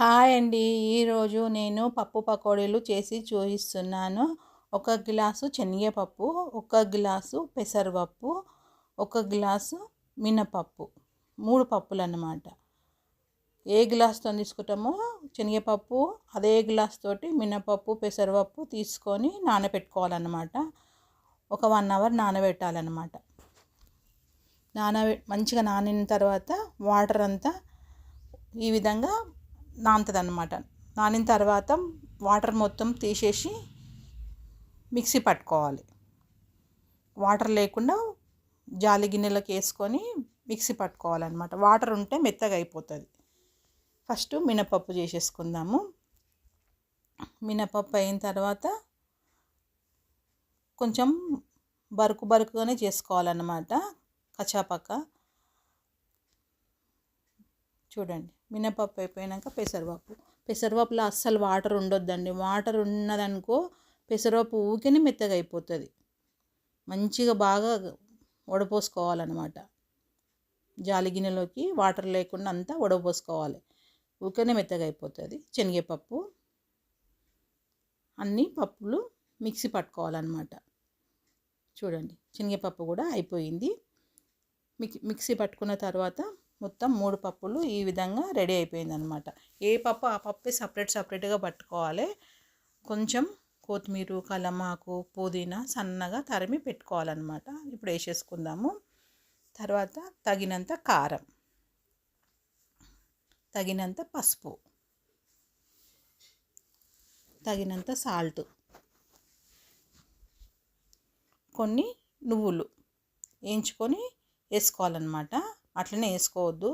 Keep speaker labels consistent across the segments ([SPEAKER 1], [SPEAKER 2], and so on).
[SPEAKER 1] Hi అండి. ఈరోజు నేను పప్పు పకోడీలు చేసి చూపిస్తున్నాను. ఒక గ్లాసు శనగపప్పు, ఒక గ్లాసు పెసరపప్పు, ఒక గ్లాసు మినపప్పు, 3 పప్పులు అన్నమాట. ఏ గ్లాస్తో తీసుకుంటామో శనగపప్పు అదే గ్లాస్ తోటి మినపప్పు, పెసరపప్పు తీసుకొని నానబెట్టుకోవాలన్నమాట. ఒక 1 అవర్ నానబెట్టాలన్నమాట. మంచిగా నానిన తర్వాత వాటర్ అంతా ఈ విధంగా నానుతుంది అన్నమాట. నానిన తర్వాత వాటర్ మొత్తం తీసేసి మిక్సీ పట్టుకోవాలి. వాటర్ లేకుండా జాలి గిన్నెలోకి వేసుకొని మిక్సీ పట్టుకోవాలన్నమాట. వాటర్ ఉంటే మెత్తగా అయిపోతుంది. ఫస్ట్ మినపప్పు చేసేసుకుందాము. మినపప్పు అయిన తర్వాత కొంచెం బరుకుగానే చేసుకోవాలన్నమాట, కచ్చాపక్క. చూడండి, మినపప్పు అయిపోయాక పెసరపప్పులో అస్సలు వాటర్ ఉండొద్దండి. వాటర్ ఉన్నదనుకో పెసరపప్పు ఊరికే మెత్తగా అయిపోతుంది. మంచిగా బాగా వడపోసుకోవాలన్నమాట. జాలి గిన్నెలోకి వాటర్ లేకుండా అంతా వడపోసుకోవాలి. ఊరికే మెత్తగా అయిపోతుంది. శనగపప్పు అన్ని పప్పులు మిక్సీ పట్టుకోవాలన్నమాట. చూడండి, శనగపప్పు కూడా అయిపోయింది. మిక్సీ పట్టుకున్న తర్వాత మొత్తం 3 పప్పులు ఈ విధంగా రెడీ అయిపోయింది అనమాట. ఏ పప్పు ఆ పప్పు సపరేట్గా పట్టుకోవాలి. కొంచెం కొత్తిమీర, కలమాకు, పుదీనా సన్నగా తరిమి పెట్టుకోవాలన్నమాట. ఇప్పుడు వేసేసుకుందాము. తర్వాత తగినంత కారం, తగినంత పసుపు, తగినంత సాల్ట్, కొన్ని నువ్వులు వేయించుకొని వేసుకోవాలన్నమాట. అట్లనే వేసుకోవద్దు.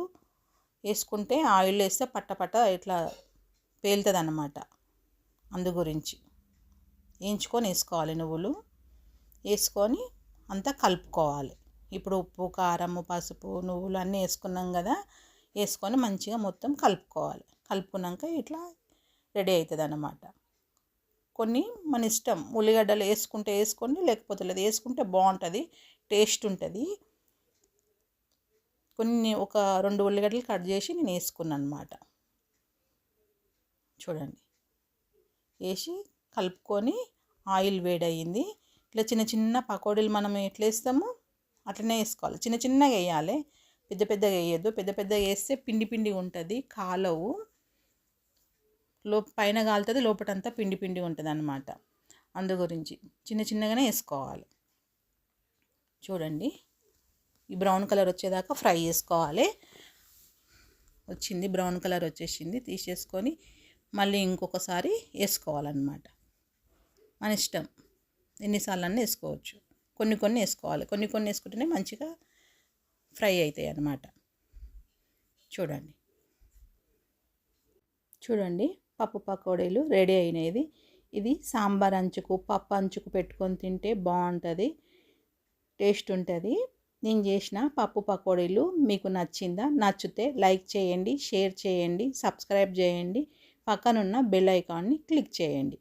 [SPEAKER 1] వేసుకుంటే ఆయిల్ వేస్తే పట్ట ఇట్లా పేలుతుంది అన్నమాట. అందు గురించి వేయించుకొని వేసుకోవాలి. నువ్వులు వేసుకొని అంతా కలుపుకోవాలి. ఇప్పుడు ఉప్పు, కారము, పసుపు, నువ్వులు అన్నీ వేసుకున్నాం కదా, వేసుకొని మంచిగా మొత్తం కలుపుకోవాలి. కలుపుకున్నాక ఇట్లా రెడీ అవుతుంది అన్నమాట. కొన్ని మన ఇష్టం, ఉల్లిగడ్డలు వేసుకుంటే వేసుకోండి, లేకపోతే లేదు. వేసుకుంటే బాగుంటుంది, టేస్ట్ ఉంటుంది. ఒక 2 ఉల్లిగడ్డలు కట్ చేసి నేను వేసుకున్నాను అన్నమాట. చూడండి, వేసి కలుపుకొని ఆయిల్ వేడయింది. ఇట్లా చిన్న పకోడీలు మనం ఎట్లా వేస్తామో అట్లనే వేసుకోవాలి. చిన్నగా వేయాలి, పెద్దగా వేయద్దు. పెద్దగా వేస్తే పిండి ఉంటుంది, కాలవు. పైన కాలుతుంది, లోపటంతా పిండి ఉంటుంది అన్నమాట. అందు గురించి చిన్నగానే వేసుకోవాలి. చూడండి, ఈ బ్రౌన్ కలర్ వచ్చేదాకా ఫ్రై చేసుకోవాలి. వచ్చింది, బ్రౌన్ కలర్ వచ్చేసింది. తీసేసుకొని మళ్ళీ ఇంకొకసారి వేసుకోవాలన్నమాట. మన ఇష్టం, ఎన్నిసార్లు అన్నీ వేసుకోవచ్చు. కొన్ని వేసుకోవాలి. కొన్ని వేసుకుంటేనే మంచిగా ఫ్రై అవుతాయి అన్నమాట. చూడండి, పప్పు పకోడీలు రెడీ అయినది. ఇది సాంబార్ అంచుకు, పప్పు అంచుకు పెట్టుకొని తింటే బాగుంటుంది, టేస్ట్ ఉంటుంది. నేను చేసిన పప్పు పకోడీలు మీకు నచ్చితే లైక్ చేయండి, షేర్ చేయండి, సబ్స్క్రైబ్ చేయండి, పక్కనున్న బెల్ ఐకాన్ని క్లిక్ చేయండి.